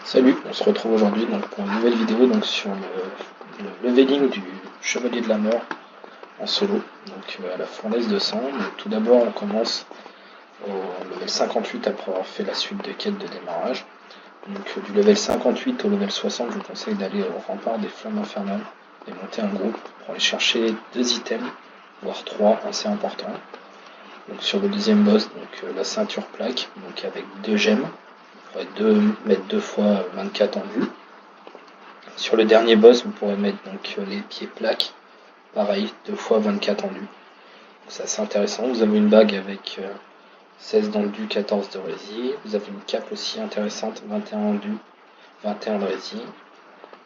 Salut, on se retrouve aujourd'hui donc pour une nouvelle vidéo donc sur le leveling du Chevalier de la Mort en solo, donc à la fournaise de sang. Donc, tout d'abord on commence au level 58 après avoir fait la suite de quêtes de démarrage. Donc du level 58 au level 60, je vous conseille d'aller au rempart des flammes infernales et monter un groupe pour aller chercher 2 items, voire 3 assez importants. Donc sur le deuxième boss, donc la ceinture plaque, donc avec 2 gemmes, vous pourrez mettre 2 fois 24 en vue. Sur le dernier boss, vous pourrez mettre donc les pieds plaques, pareil, 2 fois 24 en vue. C'est assez intéressant. Vous avez une bague avec 16 d'enduit, 14 de rési. Vous avez une cape aussi intéressante, 21 enduit, 21 de rési.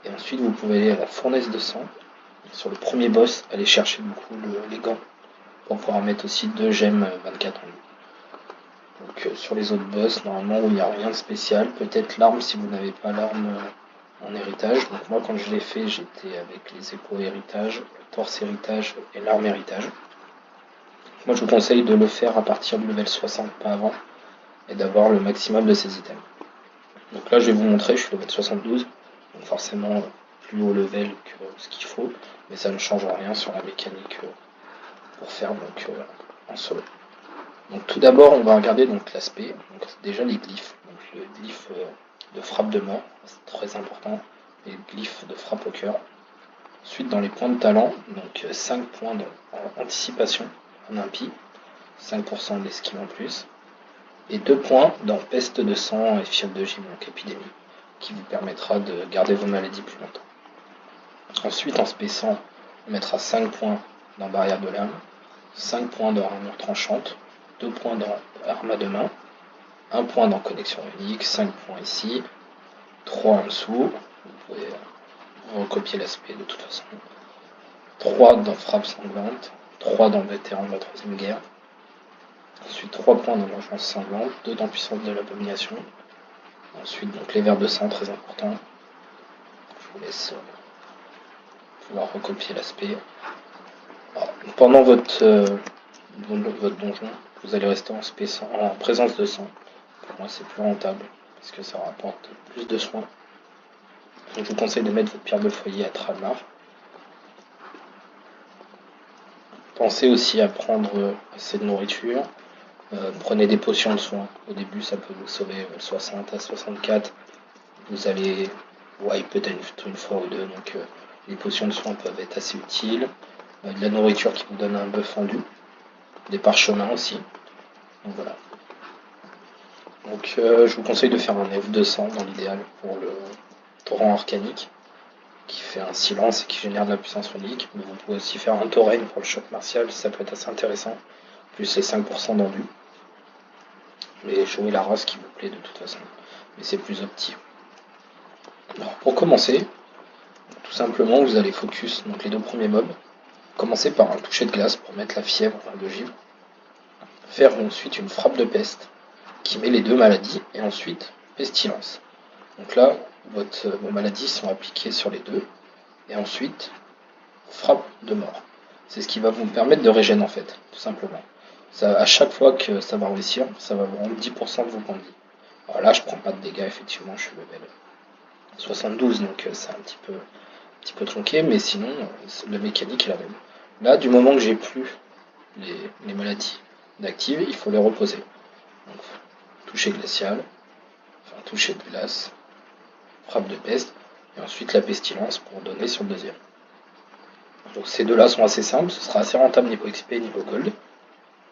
Et ensuite, vous pouvez aller à la fournaise de sang. Sur le premier boss, aller chercher du coup les gants pour pouvoir mettre aussi 2 gemmes 24 en vue. Donc sur les autres boss, normalement il n'y a rien de spécial. Peut-être l'arme si vous n'avez pas l'arme en héritage. Donc moi quand je l'ai fait, j'étais avec les épaules héritage, le torse héritage et l'arme héritage. Moi je vous conseille de le faire à partir du level 60, pas avant, et d'avoir le maximum de ces items. Donc là je vais vous montrer, je suis level 72, donc forcément plus haut level que ce qu'il faut, mais ça ne change rien sur la mécanique pour faire donc en solo. Donc tout d'abord on va regarder donc l'aspect, donc déjà les glyphes. Donc le glyphe de frappe de mort, c'est très important, et le glyphe de frappe au cœur. Ensuite dans les points de talent, donc 5 points en anticipation en impie, 5% d'esquive en plus, et 2 points dans peste de sang et fièvre de gym, donc épidémie, qui vous permettra de garder vos maladies plus longtemps. Ensuite en spé 100, on mettra 5 points dans barrière de l'âme, 5 points dans armure tranchante, 2 points dans arme de main, 1 point dans connexion unique, 5 points ici, 3 en dessous, vous pouvez recopier l'aspect de toute façon, 3 dans frappe sanglante, 3 dans vétéran de la troisième guerre, ensuite 3 points dans vengeance sanglante, 2 dans puissance de l'abomination, ensuite donc les vers de sang très important, je vous laisse pouvoir recopier l'aspect. Pendant votre donjon, vous allez rester en présence de sang. Pour moi, c'est plus rentable parce que ça rapporte plus de soins. Donc, je vous conseille de mettre votre pierre de foyer à Tralmar. Pensez aussi à prendre assez de nourriture. Prenez des potions de soins. Au début, ça peut vous sauver 60 à 64. Vous allez wipe peut-être une fois ou deux. Donc, les potions de soins peuvent être assez utiles. De la nourriture qui vous donne un bœuf fendu. Des parchemins aussi. Donc voilà. Donc je vous conseille de faire un F200 dans l'idéal pour le torrent arcanique qui fait un silence et qui génère de la puissance unique. Mais vous pouvez aussi faire un tauren pour le choc martial, ça peut être assez intéressant. Plus les 5% d'enduit. Mais jouez la race qui vous plaît de toute façon. Mais c'est plus opti. Alors pour commencer, tout simplement vous allez focus donc les 2 premiers mobs. Commencez par un toucher de glace pour mettre la fièvre de givre. Faire ensuite une frappe de peste qui met les 2 maladies et ensuite pestilence. Donc là, vos maladies sont appliquées sur les 2 et ensuite frappe de mort. C'est ce qui va vous permettre de régénérer en fait, tout simplement. Ça, à chaque fois que ça va réussir, ça va vous rendre 10% de vos points de vie. Alors là, je prends pas de dégâts, effectivement, je suis level 72, donc c'est un petit peu tronqué, mais sinon, la mécanique est la même. Là, du moment que j'ai plus les maladies d'active, il faut les reposer. Donc, toucher glacial, enfin toucher de glace, frappe de peste, et ensuite la pestilence pour donner sur le deuxième. Donc ces deux-là sont assez simples, ce sera assez rentable niveau XP, niveau gold.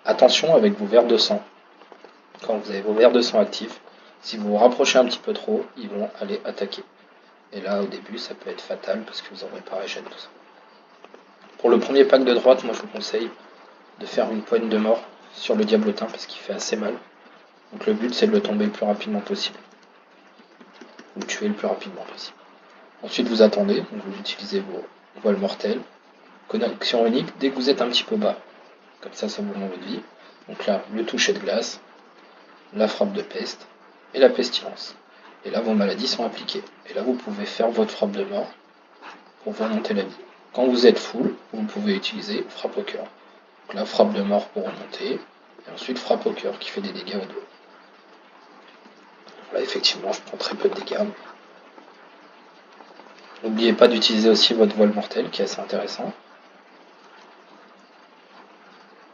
Attention avec vos vers de sang. Quand vous avez vos vers de sang actifs, si vous vous rapprochez un petit peu trop, ils vont aller attaquer. Et là, au début, ça peut être fatal parce que vous n'aurez pas régène tout ça. Pour le premier pack de droite, moi je vous conseille de faire une poigne de mort sur le diablotin parce qu'il fait assez mal. Donc le but c'est de le tomber le plus rapidement possible. Ou le tuer le plus rapidement possible. Ensuite vous attendez, donc vous utilisez vos voiles mortelles. Connexion unique dès que vous êtes un petit peu bas. Comme ça vous rend votre vie. Donc là, le toucher de glace, la frappe de peste et la pestilence. Et là, vos maladies sont appliquées. Et là, vous pouvez faire votre frappe de mort pour vous remonter la vie. Quand vous êtes full, vous pouvez utiliser frappe au cœur. Donc là, frappe de mort pour remonter. Et ensuite, frappe au cœur qui fait des dégâts au dos. Là effectivement je prends très peu de dégâts. N'oubliez pas d'utiliser aussi votre voile mortel qui est assez intéressant.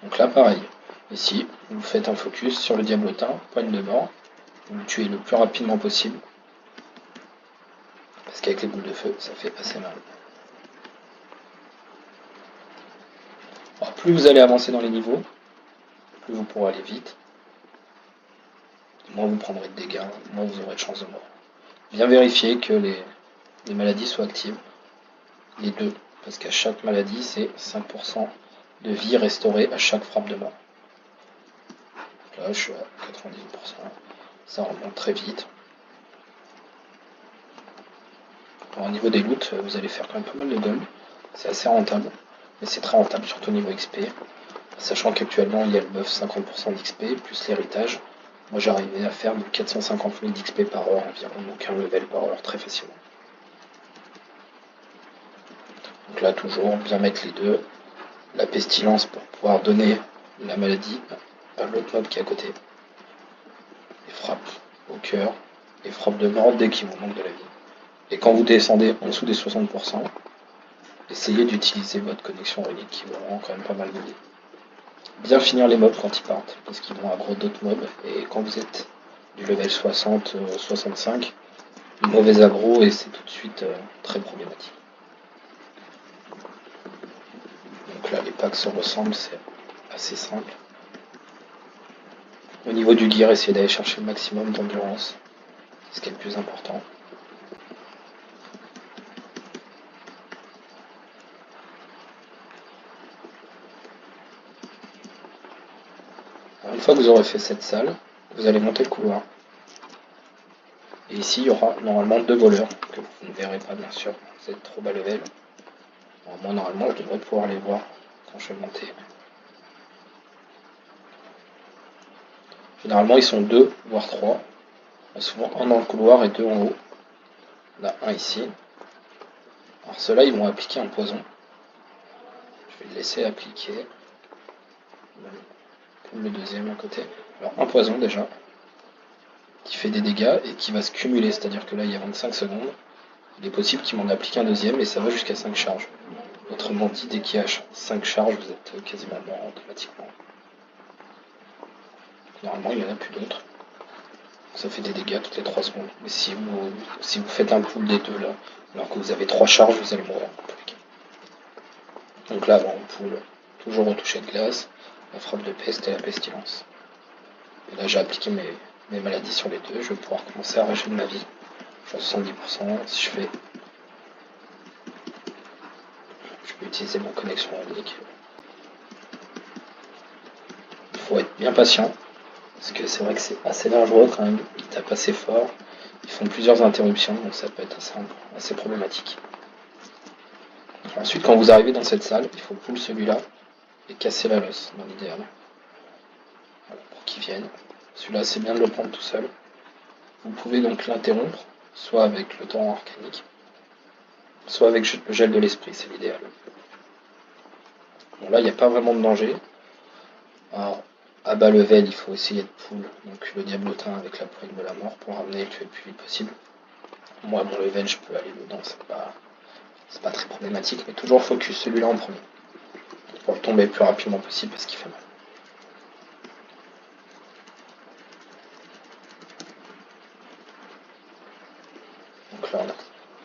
Donc là pareil, ici vous faites un focus sur le diablotin, poigne de mort, vous le tuez le plus rapidement possible, parce qu'avec les boules de feu ça fait assez mal. Alors, plus vous allez avancer dans les niveaux, plus vous pourrez aller vite, moins vous prendrez de dégâts, moins vous aurez de chances de mort. Bien vérifier que les maladies soient actives, les deux, parce qu'à chaque maladie c'est 5% de vie restaurée à chaque frappe de mort. Donc là je suis à 98%, ça remonte très vite. Alors, au niveau des loots, vous allez faire quand même pas mal de gold, c'est assez rentable, mais c'est très rentable surtout au niveau XP, sachant qu'actuellement il y a le buff 50% d'XP plus l'héritage. Moi j'arrivais à faire de 450 000 d'XP par heure environ, donc un level par heure très facilement. Donc là toujours bien mettre les deux, la pestilence pour pouvoir donner la maladie à l'autre mob qui est à côté, les frappes au cœur, les frappes de mort dès qu'il vous manque de la vie. Et quand vous descendez en dessous des 60%, essayez d'utiliser votre connexion unique qui vous rend quand même pas mal de vie. Bien finir les mobs quand ils partent, parce qu'ils vont aggro d'autres mobs, et quand vous êtes du level 60-65, mauvais aggro et c'est tout de suite très problématique. Donc là les packs se ressemblent, c'est assez simple. Au niveau du gear, essayez d'aller chercher le maximum d'endurance, c'est ce qui est le plus important. Alors, une fois que vous aurez fait cette salle, vous allez monter le couloir. Et ici, il y aura normalement 2 voleurs, que vous ne verrez pas bien sûr, vous êtes trop bas level. Alors, moi normalement, je devrais pouvoir les voir quand je vais monter. Généralement, ils sont 2, voire 3. Souvent un dans le couloir et 2 en haut. On a un ici. Alors ceux-là, ils vont appliquer un poison. Je vais le laisser appliquer. Comme le deuxième à côté. Alors un poison déjà, qui fait des dégâts et qui va se cumuler, c'est-à-dire que là il y a 25 secondes. Il est possible qu'il m'en applique un deuxième et ça va jusqu'à 5 charges. Autrement dit, dès qu'il y a 5 charges, vous êtes quasiment mort automatiquement. Normalement, il n'y en a plus d'autres. Ça fait des dégâts toutes les 3 secondes. Mais si vous faites un pool des deux là, alors que vous avez 3 charges, vous allez mourir. Donc là, on pool toujours au toucher de glace, la frappe de peste et la pestilence. Et là, j'ai appliqué mes maladies sur les deux. Je vais pouvoir commencer à rager de ma vie. Je suis à 70%. Si je fais, je peux utiliser ma connexion unique. Il faut être bien patient. Parce que c'est vrai que c'est assez dangereux quand même. Ils tapent assez fort. Ils font plusieurs interruptions. Donc ça peut être assez problématique. Ensuite, quand vous arrivez dans cette salle, il faut pull celui-là et casser la losse dans l'idéal. Voilà, pour qu'il vienne. Celui-là, c'est bien de le prendre tout seul. Vous pouvez donc l'interrompre, soit avec le torrent arcanique, soit avec le gel de l'esprit, c'est l'idéal. Bon, là, il n'y a pas vraiment de danger. Alors, à bas level, il faut essayer de pull donc le diablotin avec la poigne de la mort pour ramener et le tuer le plus vite possible. Moi, à mon level, je peux aller dedans, c'est pas très problématique, mais toujours focus celui-là en premier. Pour le tomber le plus rapidement possible parce qu'il fait mal. Donc là,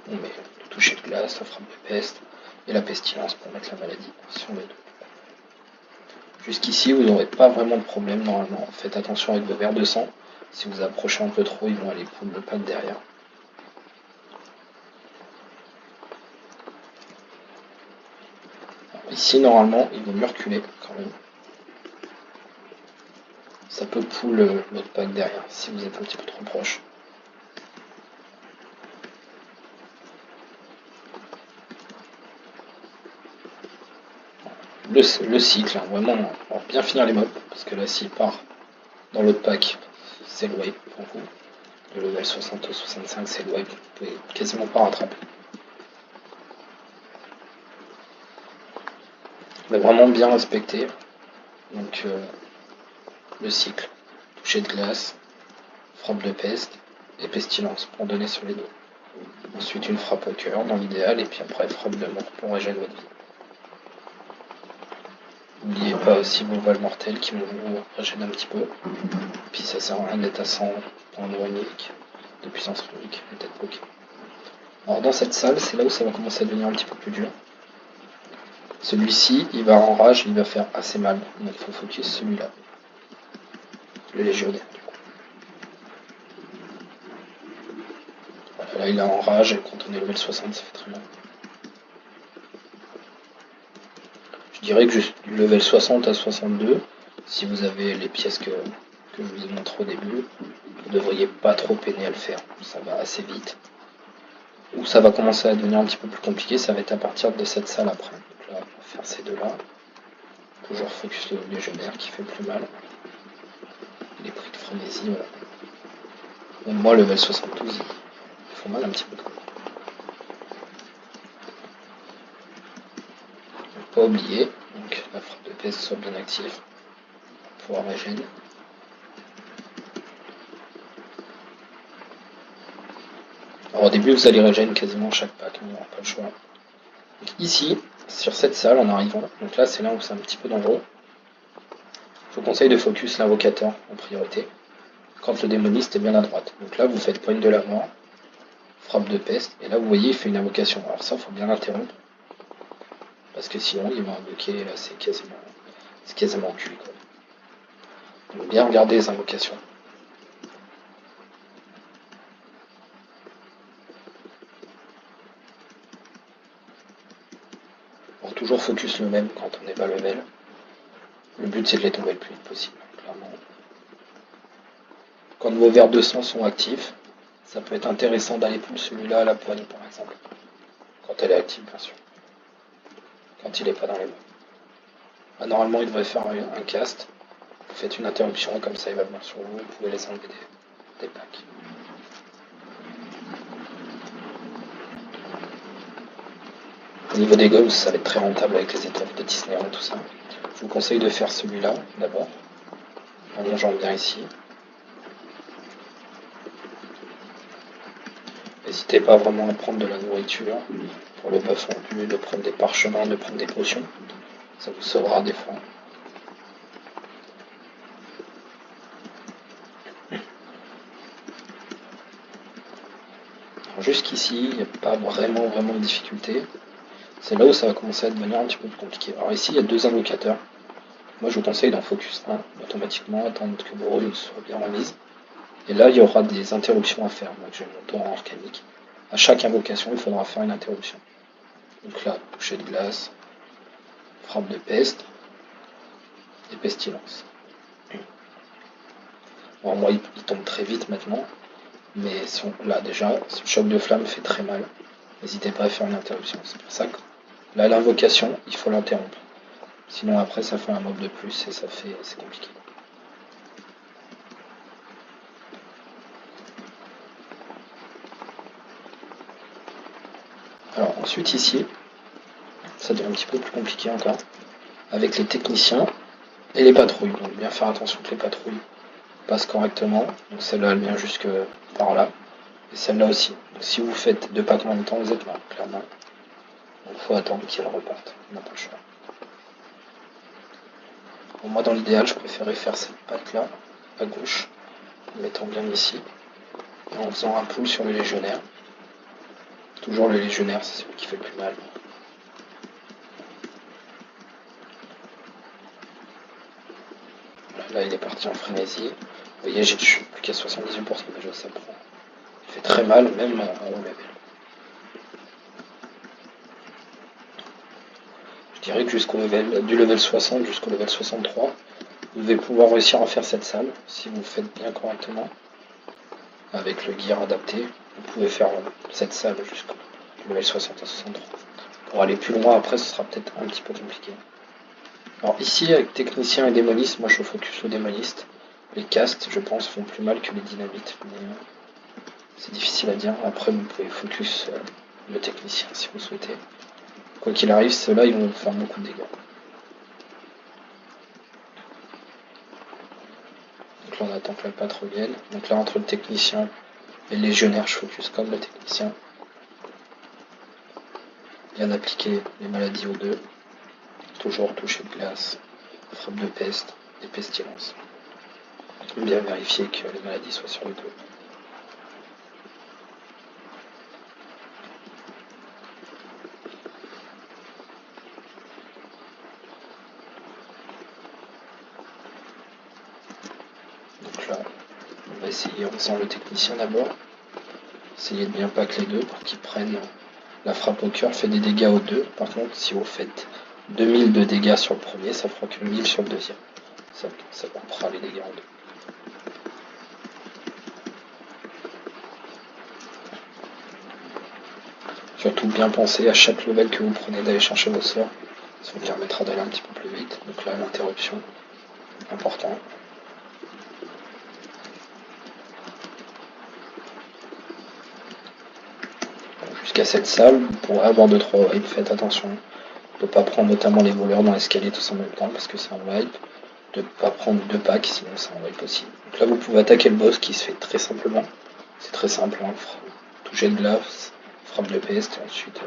on met le toucher de glace, la frappe de peste et la pestilence pour mettre la maladie sur les deux. Jusqu'ici, vous n'aurez pas vraiment de problème normalement. Faites attention avec vos verres de sang. Si vous approchez un peu trop, ils vont aller pull le pack derrière. Alors ici, normalement, il vaut mieux reculer quand même. Ça peut pull l'autre pack derrière si vous êtes un petit peu trop proche. Le cycle, hein, vraiment, pour bien finir les mobs, parce que là, s'il part dans l'autre pack, c'est le wipe pour vous. Le level 60 ou 65, c'est le wipe, vous pouvez quasiment pas rattraper. Mais vraiment bien respecter donc le cycle, toucher de glace, frappe de peste et pestilence pour donner sur les dos. Ensuite une frappe au cœur dans l'idéal, et puis après frappe de mort pour régénérer votre vie. N'oubliez pas aussi vos voiles mortelles qui vont vous régénérer un petit peu. Puis ça sert à rien d'être à 100 en loi unique, de puissance unique, et d'être bloqué. Alors dans cette salle, c'est là où ça va commencer à devenir un petit peu plus dur. Celui-ci, il va en rage, il va faire assez mal. Donc il faut focus celui-là. Le légionnaire. Voilà, là il est en rage, et quand on est level 60, ça fait très mal. Je dirais que juste du level 60 à 62, si vous avez les pièces que je vous ai montré au début, vous ne devriez pas trop peiner à le faire. Ça va assez vite. Où ça va commencer à devenir un petit peu plus compliqué, ça va être à partir de cette salle après. Donc là, on va faire ces deux-là. Toujours focus le légionnaire qui fait plus mal. Les prix de frénésie, voilà. Même moi, level 72, ils font mal un petit peu quand même. Donc, pas oublier, donc la frappe de peste soit bien active pour pouvoir régénérer. Alors au début, vous allez régénérer quasiment chaque pack, on n'aura pas le choix. Donc, ici, sur cette salle, en arrivant, donc là, c'est là où c'est un petit peu dangereux. Je vous conseille de focus l'invocateur en priorité, quand le démoniste est bien à droite. Donc là, vous faites pointe de la mort, frappe de peste, et là, vous voyez, il fait une invocation. Alors ça, il faut bien l'interrompre, parce que sinon, il va invoquer, et là, c'est quasiment cuit, quoi. Donc bien regarder les invocations. Pour toujours focus le même quand on n'est pas level. Le but, c'est de les tomber le plus vite possible, clairement. Quand vos verres de sang sont actifs, ça peut être intéressant d'aller pour celui-là à la poigne, par exemple. Quand elle est active, bien sûr. Quand il n'est pas dans les mains. Normalement, il devrait faire un cast. Vous faites une interruption, comme ça il va venir sur vous, vous pouvez les enlever des packs. Au niveau des goals, ça va être très rentable avec les étoiles de Disney et tout ça. Je vous conseille de faire celui-là d'abord, en longeant bien ici. N'hésitez pas vraiment à prendre de la nourriture pour le buff rendu, de prendre des parchemins, de prendre des potions. Ça vous sauvera des fois. Jusqu'ici, il n'y a pas vraiment de difficulté. C'est là où ça va commencer à devenir un petit peu plus compliqué. Alors ici, il y a deux invocateurs. Moi, je vous conseille d'en focus un automatiquement, attendre que vos runes soient bien remises. Et là, il y aura des interruptions à faire. Donc, j'ai mon torrent arcanique. À chaque invocation, il faudra faire une interruption. Donc là, toucher de glace, frappe de peste et pestilence. Alors moi, il tombe très vite maintenant. Mais là, déjà, ce choc de flamme fait très mal. N'hésitez pas à faire une interruption. C'est pour ça que là, l'invocation, il faut l'interrompre. Sinon, après, ça fait un mob de plus et c'est compliqué. Alors, ensuite, ici, ça devient un petit peu plus compliqué encore. Avec les techniciens et les patrouilles. Donc, bien faire attention que les patrouilles passent correctement. Donc, celle-là, elle vient jusque par là. Et celle-là aussi. Donc, si vous faites deux packs en même temps, vous êtes mort, clairement. Donc, il faut attendre qu'elle reparte. On n'a pas le choix. Bon, moi, dans l'idéal, je préférais faire cette pack-là, à gauche, en mettant bien ici, et en faisant un pull sur le légionnaire. Toujours le légionnaire, c'est celui qui fait le plus mal. Là, il est parti en frénésie. Vous voyez, je suis plus qu'à 78% déjà, ça prend. Il fait très mal, même en haut level. Je dirais que du level 60 jusqu'au level 63, vous devez pouvoir réussir à faire cette salle, si vous faites bien correctement. Avec le gear adapté, vous pouvez faire cette salle jusqu'au level 60 à 63. Pour aller plus loin après, ce sera peut-être un petit peu compliqué. Alors ici, avec technicien et démoniste, moi je focus le démoniste. Les castes, je pense, font plus mal que les dynamites, mais c'est difficile à dire. Après, vous pouvez focus le technicien si vous souhaitez. Quoi qu'il arrive, ceux-là, ils vont faire beaucoup de dégâts. Donc là, on attend que la patte revienne. Donc là, entre le technicien Les légionnaires, je focus comme le technicien. Bien appliquer les maladies aux deux. Toujours toucher de glace, frappe de peste et pestilence. Bien vérifier que les maladies soient sur le dos. Donc là, on va essayer ensemble le technicien d'abord. Essayez de bien pack les deux pour qu'ils prennent. La frappe au cœur fait des dégâts aux deux. Par contre, si vous faites 2000 de dégâts sur le premier, ça fera que 1000 sur le deuxième. Ça coupera les dégâts en deux. Surtout bien penser à chaque level que vous prenez d'aller chercher vos sorts. Ça vous permettra d'aller un petit peu plus vite. Donc là, l'interruption, important. Jusqu'à cette salle, vous pourrez avoir 2-3 wipes. Faites attention de ne pas prendre notamment les voleurs dans l'escalier tous en même temps parce que c'est un wipe. De ne pas prendre 2 packs, sinon c'est un wipe aussi. Donc là, vous pouvez attaquer le boss qui se fait très simplement. C'est très simple, hein. Toucher de glace, frappe de peste, et ensuite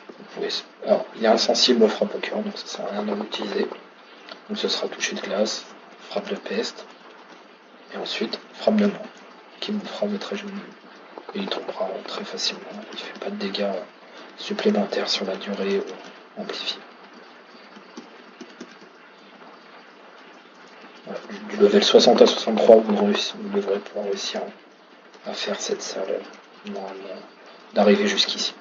vous pouvez. Alors, il est insensible aux frappes au cœur, donc ça sert à rien de l'utiliser. Donc ce sera toucher de glace, frappe de peste, et ensuite frappe de mort, qui vous fera votre régime. Et il tombera très facilement. Il ne fait pas de dégâts supplémentaires sur la durée ou amplifiés. Voilà. Du level 60 à 63, vous devrez pouvoir réussir à faire cette salle normalement d'arriver jusqu'ici.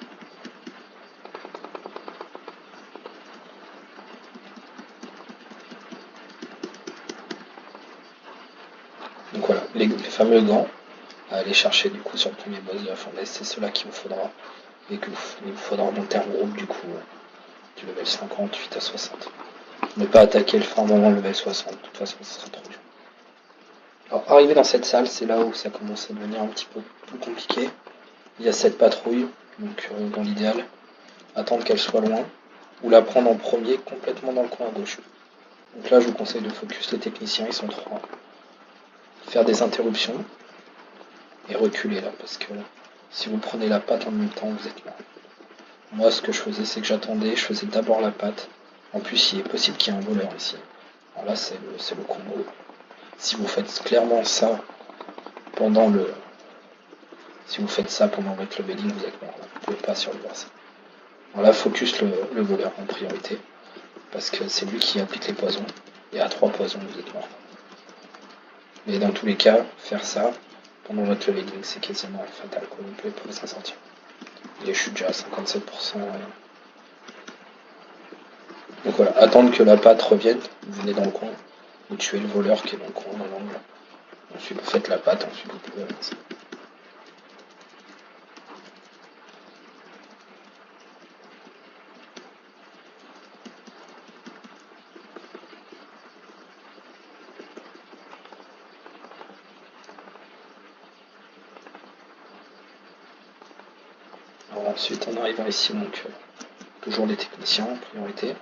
Donc voilà, les fameux gants à aller chercher du coup sur le premier boss de la fournaise, c'est cela qu'il vous faudra et qu'il vous faudra monter un groupe du coup du level 58 à 60. Ne pas attaquer le frein avant le level 60, de toute façon ce sera trop dur. Alors arrivé dans cette salle, c'est là où ça commence à devenir un petit peu plus compliqué. Il y a cette patrouille, donc dans l'idéal, attendre qu'elle soit loin, ou la prendre en premier complètement dans le coin à gauche. Donc là je vous conseille de focus les techniciens, ils sont 3. Faire des interruptions et reculer là, parce que si vous prenez la patte en même temps, vous êtes mort. Moi ce que je faisais, c'est que j'attendais, je faisais d'abord la patte. En plus il est possible qu'il y ait un voleur ici. Alors là c'est le combo. Si vous faites clairement ça pendant le. Si vous faites ça pendant votre leveling, vous êtes mort. Vous ne pouvez pas survivre ça. Alors là, focus le voleur en priorité. Parce que c'est lui qui applique les poisons. Et à 3 poisons, vous êtes mort. Mais dans tous les cas, faire ça pendant votre leveling, c'est quasiment fatal. Vous ne pouvez pas s'en sortir. Et je suis déjà à 57%. Donc voilà, attendre que la patte revienne. Vous venez dans le coin. Vous tuez le voleur qui est dans le coin, dans l'angle. Ensuite, vous faites la patte. Ensuite, vous pouvez avancer. Alors ensuite, on arrive ici, donc toujours les techniciens en priorité.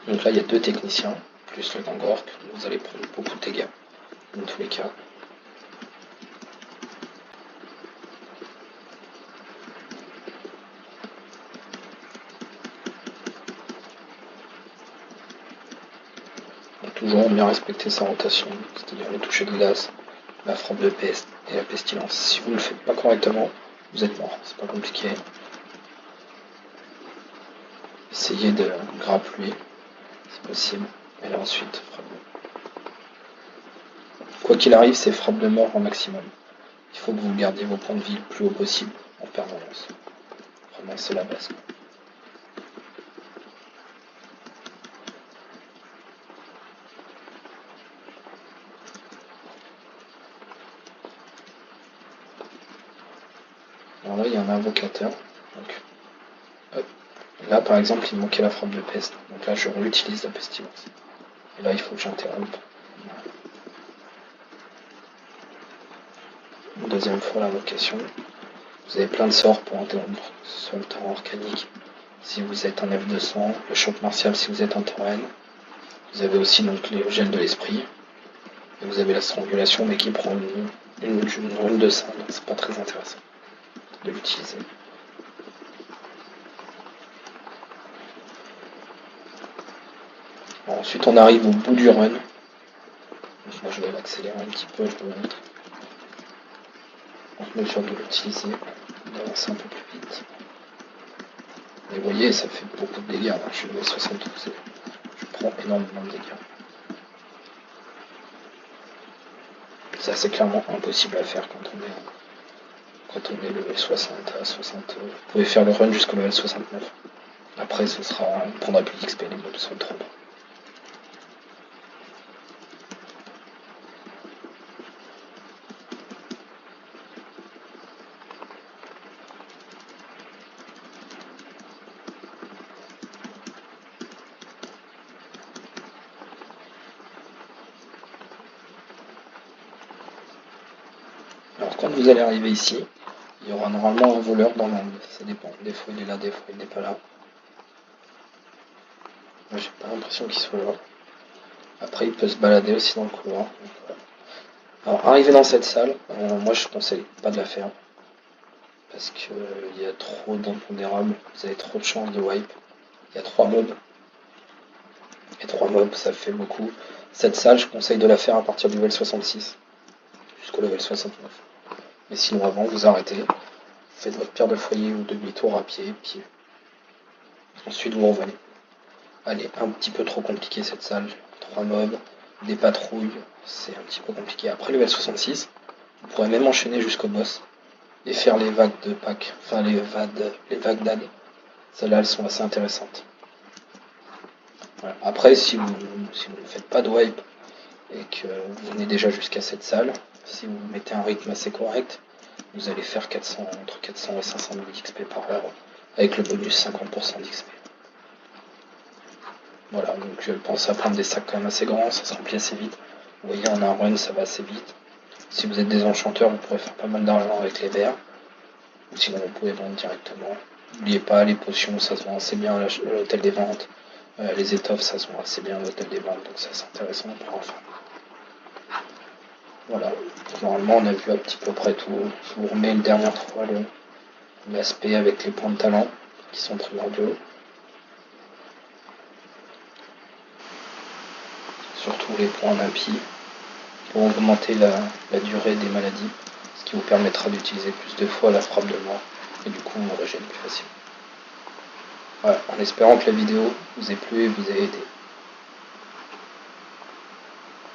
Donc là, il y a 2 techniciens, plus le Gangork, vous allez prendre beaucoup de dégâts, dans tous les cas. Donc toujours bien respecter sa rotation, c'est-à-dire le toucher de glace, la frappe de peste et la pestilence. Si vous ne le faites pas correctement, vous êtes mort, c'est pas compliqué. Essayez de grappler, si possible, et là ensuite, frappe de. Quoi qu'il arrive, c'est frappe de mort au maximum. Il faut que vous gardiez vos points de vie le plus haut possible en permanence. Vraiment, c'est la base. Alors là, il y a un invocateur. Donc, hop. Là, par exemple, il manquait la frappe de peste. Donc là, je réutilise la pestilence. Et là, il faut que j'interrompe. Une deuxième fois l'invocation. Vous avez plein de sorts pour interrompre, que ce soit le torrent organique si vous êtes en F200, le choc martial si vous êtes en tauren. Vous avez aussi donc le gel de l'esprit. Et vous avez la strangulation, mais qui prend une rune de 5, donc c'est pas très intéressant de l'utiliser. Bon, ensuite on arrive au bout du run. Donc moi je vais l'accélérer un petit peu, je vous montre. En mesure de l'utiliser, d'avancer un peu plus vite. Et vous voyez, ça fait beaucoup de dégâts. Je suis level 72 et je prends énormément de dégâts. Ça c'est clairement impossible à faire quand on est level 60 à 60. Vous pouvez faire le run jusqu'au level 69. Après on ne prendra plus d'XP, les mobs sont trop bons. Alors quand vous allez arriver ici, il y aura normalement un voleur dans l'angle, ça dépend. Des fois il est là, des fois il n'est pas là. Moi j'ai pas l'impression qu'il soit là. Après il peut se balader aussi dans le couloir. Alors arriver dans cette salle, moi je conseille pas de la faire. Parce qu'il y a trop d'impondérables, vous avez trop de chances de wipe. Il y a 3 mobs. Et 3 mobs ça fait beaucoup. Cette salle je conseille de la faire à partir du level 66 jusqu'au level 69. Mais sinon avant vous arrêtez, vous faites votre pierre de foyer ou demi-tour à pied, puis ensuite vous revenez. Allez, un petit peu trop compliqué cette salle, 3 mobs, des patrouilles, c'est un petit peu compliqué. Après level 66, vous pourrez même enchaîner jusqu'au boss et faire les vagues de pack, enfin les vagues d'ad. Celles-là elles sont assez intéressantes. Voilà. Après si vous ne faites pas de wipe et que vous venez déjà jusqu'à cette salle, si vous mettez un rythme assez correct, vous allez faire entre 400 et 500 000 XP par heure avec le bonus 50% d'XP. Voilà, donc pensez à prendre des sacs quand même assez grands, ça se remplit assez vite. Vous voyez, en un run, ça va assez vite. Si vous êtes des enchanteurs, vous pourrez faire pas mal d'argent avec les verres. Ou sinon, vous pouvez vendre directement. N'oubliez pas, les potions, ça se vend assez bien à l'hôtel des ventes. Les étoffes, ça se vend assez bien à l'hôtel des ventes, donc ça c'est intéressant pour en faire. Voilà, normalement on a vu à petit peu près tout. Je vous remets une dernière fois l'aspect avec les points de talent qui sont primordiaux. Surtout les points d'impie pour augmenter la durée des maladies, ce qui vous permettra d'utiliser plus de fois la frappe de mort et du coup vous régénérez plus facilement. Voilà, en espérant que la vidéo vous ait plu et vous ait aidé.